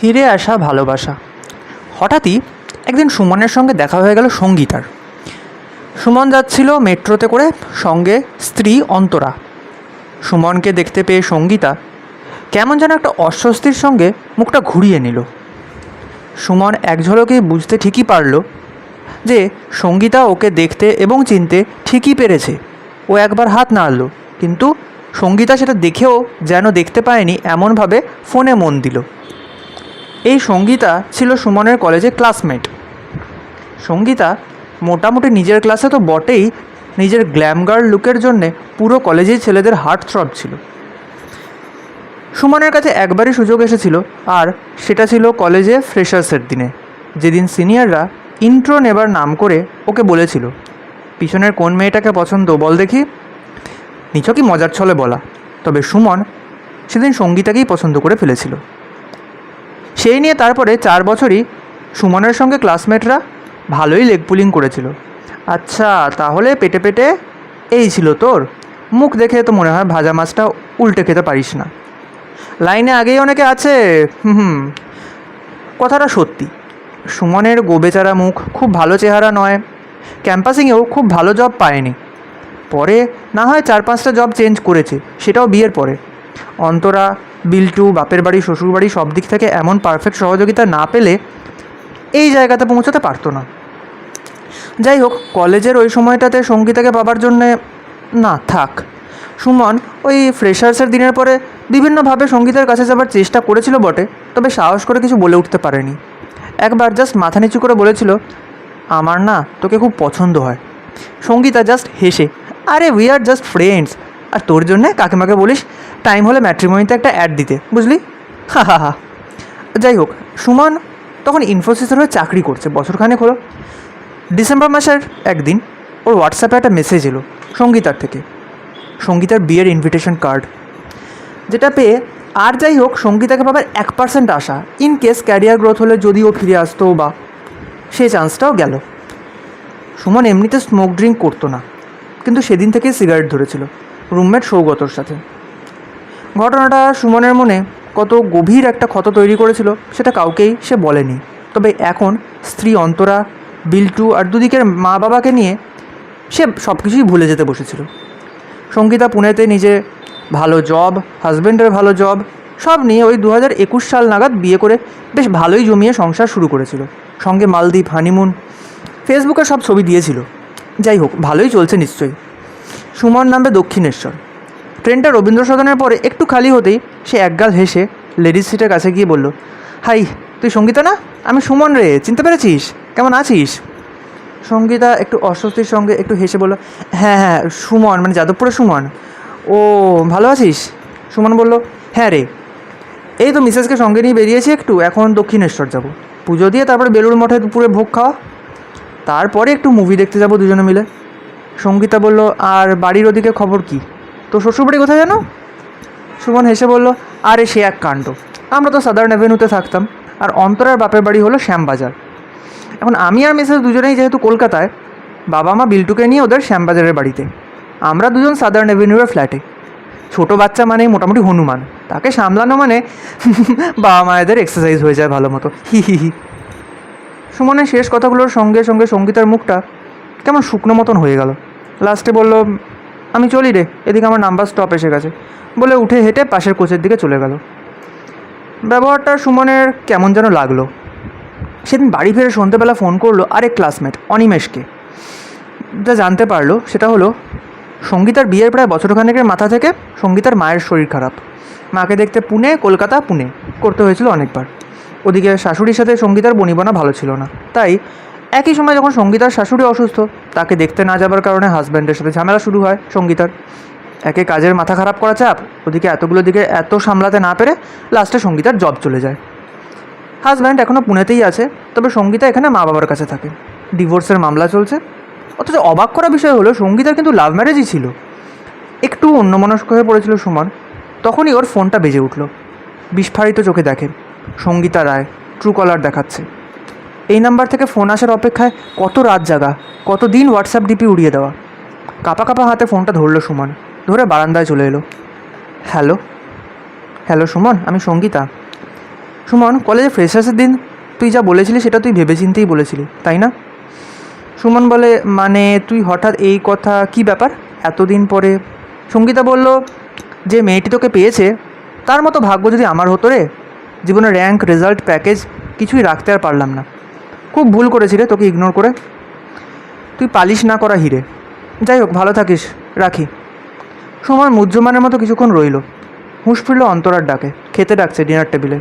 ফিরে আসা ভালোবাসা। হঠাৎই একদিন সুমনের সঙ্গে দেখা হয়ে গেল সঙ্গীতার। সুমন যাচ্ছিল মেট্রোতে করে, সঙ্গে স্ত্রী অন্তরা। সুমনকে দেখতে পেয়ে সঙ্গীতা কেমন যেন একটা অস্বস্তির সঙ্গে মুখটা ঘুরিয়ে নিল। সুমন এক ঝলকেই বুঝতে ঠিকই পারল যে সঙ্গীতা ওকে দেখতে এবং চিনতে ঠিকই পেরেছে। ও একবার হাত নাড়ল, কিন্তু সঙ্গীতা সেটা দেখেও যেন দেখতে পায়নি, এমনভাবে ফোনে মন দিল। এই সঙ্গীতা ছিল সুমনের কলেজে ক্লাসমেট। সঙ্গীতা মোটামুটি নিজের ক্লাসে তো বটেই, নিজের গ্ল্যাম গার্ল লুকের জন্যে পুরো কলেজেই ছেলেদের হার্ট থ্রব ছিল। সুমনের কাছে একবারই সুযোগ এসেছিল, আর সেটা ছিল কলেজে ফ্রেশার্সের দিনে, যেদিন সিনিয়ররা ইন্ট্রো নেবার নাম করে ওকে বলেছিল, পিছনের কোন মেয়েটাকে পছন্দ বল দেখি। নিছকই মজার ছলে বলা, তবে সুমন সেদিন সঙ্গীতাকেই পছন্দ করে ফেলেছিল। সেই নিয়ে তারপরে 4 বছরই সুমনের সঙ্গে ক্লাসমেটরা ভালোই লেগ পুলিং করেছিল। আচ্ছা, তাহলে পেটে পেটে এই ছিল তোর? মুখ দেখে তো মনে হয় ভাজা মাছটা উল্টে খেতে পারিস না। লাইনে আগেই অনেকে আছে। কথাটা সত্যি। সুমনের গোবেচারা মুখ, খুব ভালো চেহারা নয়, ক্যাম্পাসিংয়েও খুব ভালো জব পায়নি। পরে না হয় 4-5টা জব চেঞ্জ করেছে, সেটাও বিয়ের পরে। অন্তরা, বিল্টু, বাপের বাড়ি, শ্বশুর বাড়ি সব দিক থেকে এমন পারফেক্ট সহযোগিতা না পেলে এই জায়গাতে পৌঁছাতে পারতো না। যাই হোক, কলেজের ওই সময়টাতে সঙ্গীতাকে পাবার জন্যে না থাক। সুমন ওই ফ্রেশার্সের দিনের পরে বিভিন্নভাবে সঙ্গীতার কাছে যাবার চেষ্টা করেছিল বটে, তবে সাহস করে কিছু বলে উঠতে পারেনি। একবার জাস্ট মাথা নিচু করে বলেছিল, আমার না তোকে খুব পছন্দ হয়। সঙ্গীতা জাস্ট হেসে, আরে উই আর জাস্ট ফ্রেন্ডস, আর তোর জন্যে কাকিমাকে বলিস টাইম হলে ম্যাট্রিমনিতে একটা অ্যাড দিতে, বুঝলি? হা হা হা। যাই হোক, সুমন তখন ইনফোসিসের হয়ে চাকরি করছে, বছরখানেক হলো। ডিসেম্বর মাসের একদিন ওর হোয়াটসঅ্যাপে একটা মেসেজ এলো সঙ্গীতার থেকে, সঙ্গীতার বিয়ের ইনভিটেশন কার্ড, যেটা পেয়ে আর যাই হোক সঙ্গীতাকে পাবার 1% আশা, ইন কেস ক্যারিয়ার গ্রোথ হলে যদি ও ফিরে আসতো, বা সেই চান্সটাও গেল। সুমন এমনিতে স্মোক ড্রিঙ্ক করতো না, কিন্তু সেদিন থেকেই সিগারেট ধরেছিল রুমমেট সৌগতর সাথে। ঘটনাটা সুমনের মনে কত গভীর একটা ক্ষত তৈরি করেছিল সেটা কাউকেই সে বলেনি। তবে এখন স্ত্রী অন্তরা, বিল্টু আর দুদিকের মা বাবাকে নিয়ে সে সব কিছুই ভুলে যেতে বসেছিল। সঙ্গীতা পুনেতে নিজে ভালো জব, হাজব্যান্ডের ভালো জব, সব নিয়ে ওই 2021 সাল নাগাদ বিয়ে করে বেশ ভালোই জমিয়ে সংসার শুরু করেছিল। সঙ্গে মালদ্বীপ, হানিমুন, ফেসবুকে সব ছবি দিয়েছিল। যাই হোক, ভালোই চলছে নিশ্চয়ই। সুমন নামবে দক্ষিণেশ্বর। ট্রেনটা রবীন্দ্র সদনের পরে একটু খালি হতেই সে একগাল হেসে লেডিস সিটের কাছে গিয়ে বলল, হাই, তুই সঙ্গীতা না? আমি সুমন রে, চিনতে পেরেছিস? কেমন আছিস? সঙ্গীতা একটু অস্বস্তির সঙ্গে একটু হেসে বলল, হ্যাঁ হ্যাঁ, সুমন, মানে যাদবপুরের সুমন। ও, ভালো আছিস? সুমন বলল, হ্যাঁ রে, এই তো মিসেসকে সঙ্গে নিয়ে বেরিয়েছি একটু, এখন দক্ষিণেশ্বর যাব, পুজো দিয়ে তারপরে বেলুড় মঠে দুপুরে ভোগ খাওয়া, তারপরে একটু মুভি দেখতে যাব দুজনে মিলে। সঙ্গীতা বলল, আর বাড়ির ওদিকে খবর কি? তো শ্বশুরবাড়ি কোথায় জানো? সুমন হেসে বলল, আরে সে এক কাণ্ড, আমরা তো সাদার্ন অ্যাভিনিউতে থাকতাম, আর অন্তরার বাপের বাড়ি হলো শ্যামবাজার। এখন আমি আর মিসেস দুজনেই যেহেতু কলকাতায়, বাবা মা বিল্টুকে নিয়ে ওদের শ্যামবাজারের বাড়িতে, আমরা দুজন সাদার্ন অ্যাভিনিউর ফ্ল্যাটে। ছোটো বাচ্চা মানেই মোটামুটি হনুমান, তাকে সামলানো মানে বাবা মায়েদের এক্সারসাইজ হয়ে যায় ভালো মতো। হি হি হি। সুমনের শেষ কথাগুলোর সঙ্গে সঙ্গে সঙ্গীতার মুখটা কেমন শুকনো মতন হয়ে গেল। লাস্টে বলল, আমি চলি রে, এদিকে আমার নাম্বার স্টপ এসে গেছে, বলে উঠে হেঁটে পাশের কোচের দিকে চলে গেল। ব্যবহারটা সুমনের কেমন যেন লাগলো। সেদিন বাড়ি ফিরে সন্ধ্যেবেলা ফোন করলো আরেক ক্লাসমেট অনিমেষকে। যা জানতে পারলো সেটা হলো, সঙ্গীতার বিয়ের প্রায় বছরখানেকের মাথা থেকে সঙ্গীতার মায়ের শরীর খারাপ। মাকে দেখতে পুনে, কলকাতা, পুনে করতে হয়েছিল অনেকবার। ওদিকে শাশুড়ির সাথে সঙ্গীতার বনিবনা ভালো ছিল না, তাই একই সময় যখন সঙ্গীতার শাশুড়ি অসুস্থ, তাকে দেখতে না যাবার কারণে হাজব্যান্ডের সাথে ঝামেলা শুরু হয় সঙ্গীতার। একে কাজের মাথা খারাপ করা চাপ, ওদিকে এতগুলো দিকে এত সামলাতে না পেরে লাস্টে সঙ্গীতার জব চলে যায়। হাজব্যান্ড এখনও পুনেতেই আছে, তবে সঙ্গীতা এখানে মা বাবার কাছে থাকে। ডিভোর্সের মামলা চলছে। অথচ অবাক করা বিষয় হলো, সঙ্গীতার কিন্তু লাভ ম্যারেজই ছিল। একটু অন্যমনস্ক হয়ে পড়েছিল সুমন, তখনই ওর ফোনটা বেজে উঠল। বিস্ফারিত চোখে দেখে সঙ্গীতা রায় ট্রু কলার দেখাচ্ছে। এই নাম্বার থেকে ফোন আসার অপেক্ষায় কত রাত জাগা, কত দিন হোয়াটসঅ্যাপ ডিপি উড়িয়ে দেওয়া। কাঁপা কাঁপা হাতে ফোনটা ধরলো সুমন, ধরে বারান্দায় চলে এলো। হ্যালো হ্যালো সুমন, আমি সঙ্গীতা। সুমন, কলেজে ফ্রেশার্সের দিন তুই যা বলেছিলি সেটা তুই ভেবেচিন্তেই বলেছিলি, তাই না? সুমন বলে, মানে তুই হঠাৎ এই কথা, কি ব্যাপার এতদিন পরে? সঙ্গীতা বলল, যে মেয়েটি তোকে পেয়েছে তার মতো ভাগ্য যদি আমার হতো রে, জীবনে র্যাঙ্ক, রেজাল্ট, প্যাকেজ কিছুই রাখতে আর পারলাম না। খুব ভুল করেছি রে তোকে ইগনোর করে। তুই পালিশ না করা হিরে। যাই হোক, ভালো থাকিস, রাখি। সুমন মুহ্যমানের মতো কিছুক্ষণ রইল। হুঁশ ফিরল অন্তরার ডাকে, খেতে ডাকছে ডিনার টেবিলে।